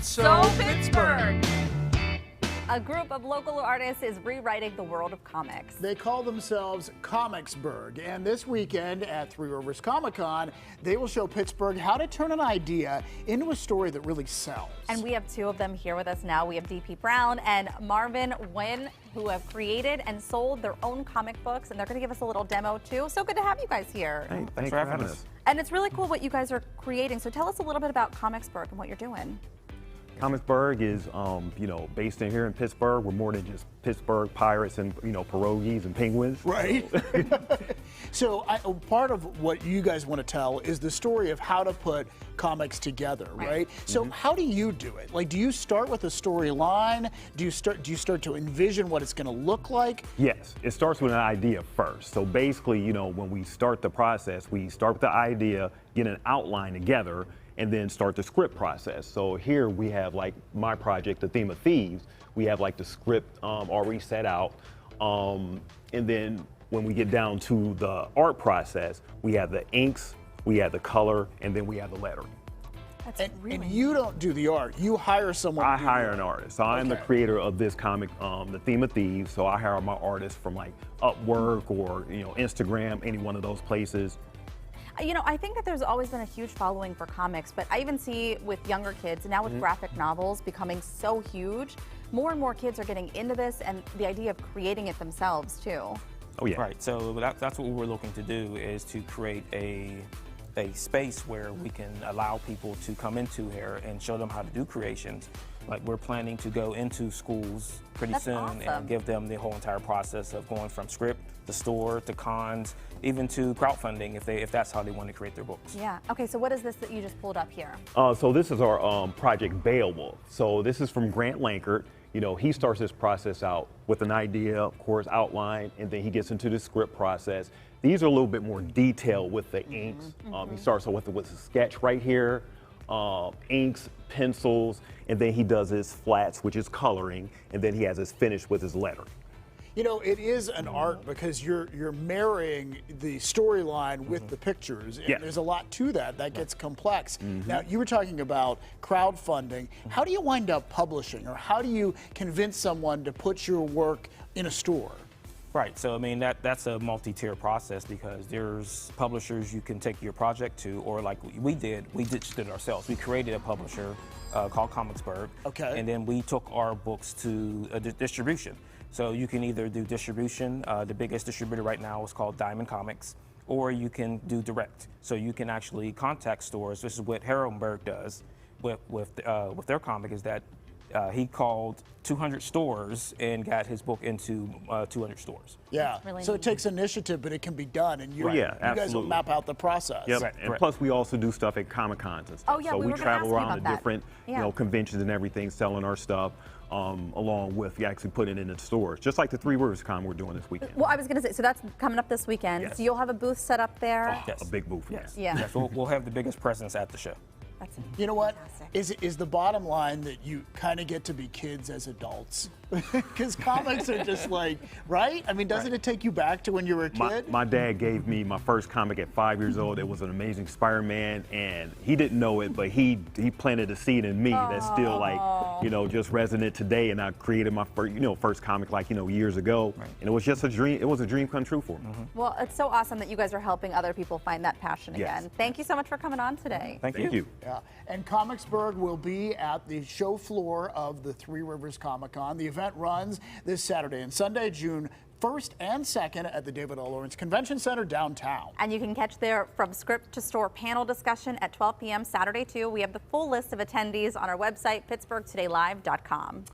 So Pittsburgh. A group of local artists is rewriting the world of comics. They call themselves Comicsburgh, and this weekend at Three Rivers Comic-Con, they will show Pittsburgh how to turn an idea into a story that really sells. And we have two of them here with us now. We have DP Brown and Marvin Nguyen, who have created and sold their own comic books, and they're going to give us a little demo too. So good to have you guys here. Hey, thanks for having us. And it's really cool what you guys are creating. So tell us a little bit about Comicsburgh and what you're doing. Comicsburgh is, based in here in Pittsburgh. We're more than just Pittsburgh pirates and, pierogies and penguins. Right. So part of what you guys want to tell is the story of how to put comics together, right? So how do you do it? Like, do you start with a storyline? Do you start to envision what it's going to look like? Yes, it starts with an idea first. So basically, when we start the process, we start with the idea, get an outline together, and then start the script process. So here we have like my project, The Theme of Thieves. We have like the script already set out. And then when we get down to the art process, we have the inks, we have the color, and then we have the lettering. And you don't do the art, you hire someone. I hire an artist. So I'm the creator of this comic, The Theme of Thieves. So I hire my artists from like Upwork or Instagram, any one of those places. I think that there's always been a huge following for comics, but I even see with younger kids, now with graphic novels becoming so huge, more and more kids are getting into this and the idea of creating it themselves too. Oh yeah. Right, so that's what we're looking to do, is to create a space where we can allow people to come into here and show them how to do creations. Like, we're planning to go into schools pretty soon and give them the whole entire process of going from script to store to cons, even to crowdfunding if that's how they want to create their books. Yeah. Okay, so what is this that you just pulled up here? So this is our project Beowulf. So this is from Grant Lankert. He starts this process out with an idea, of course, outline, and then he gets into the script process. These are a little bit more detailed with the inks. He starts with a sketch right here, inks, pencils, and then he does his flats, which is coloring, and then he has his finish with his lettering. It is an art because you're marrying the storyline with the pictures, and there's a lot to that gets complex. Now, you were talking about crowdfunding. How do you wind up publishing, or how do you convince someone to put your work in a store? Right, so that's a multi-tier process, because there's publishers you can take your project to, or like we ditched it ourselves. We created a publisher called Comicsburgh, and then we took our books to distribution. So you can either do distribution, the biggest distributor right now is called Diamond Comics, or you can do direct. So you can actually contact stores. This is what Harrenberg does with their comic, is that he called 200 stores and got his book into 200 stores. Yeah, really so neat. it takes initiative, but it can be done, and you absolutely. guys will map out the process. Yep. And plus we also do stuff at Comic-Cons and stuff. Oh, yeah, so we we were gonna travel ask you around about to that. different conventions and everything, selling our stuff, along with actually putting it in the stores, just like the Three Rivers Con we're doing this weekend. Well, I was going to say, so that's coming up this weekend. Yes. So you'll have a booth set up there? Yes. A big booth. Yes. Yeah. Yes, we'll have the biggest presence at the show. That's You know what? fantastic. Is the bottom line that you kind of get to be kids as adults? Because comics are just like, right? Doesn't it take you back to when you were a kid? My dad gave me my first comic at 5 years old. It was an Amazing Spider-Man, and he didn't know it, but he planted a seed in me that's still like, just resonant today. And I created my first comic years ago, and it was just a dream. It was a dream come true for me. Well, it's so awesome that you guys are helping other people find that passion again. Thank you so much for coming on today. Thank Thank you. Yeah, and Comicsburgh will be at the show floor of the Three Rivers Comic-Con. The event runs this Saturday and Sunday, June 1st and 2nd at the David O. Lawrence Convention Center downtown. And you can catch their From Script to Store panel discussion at 12 p.m. Saturday too. We have the full list of attendees on our website, pittsburghtodaylive.com.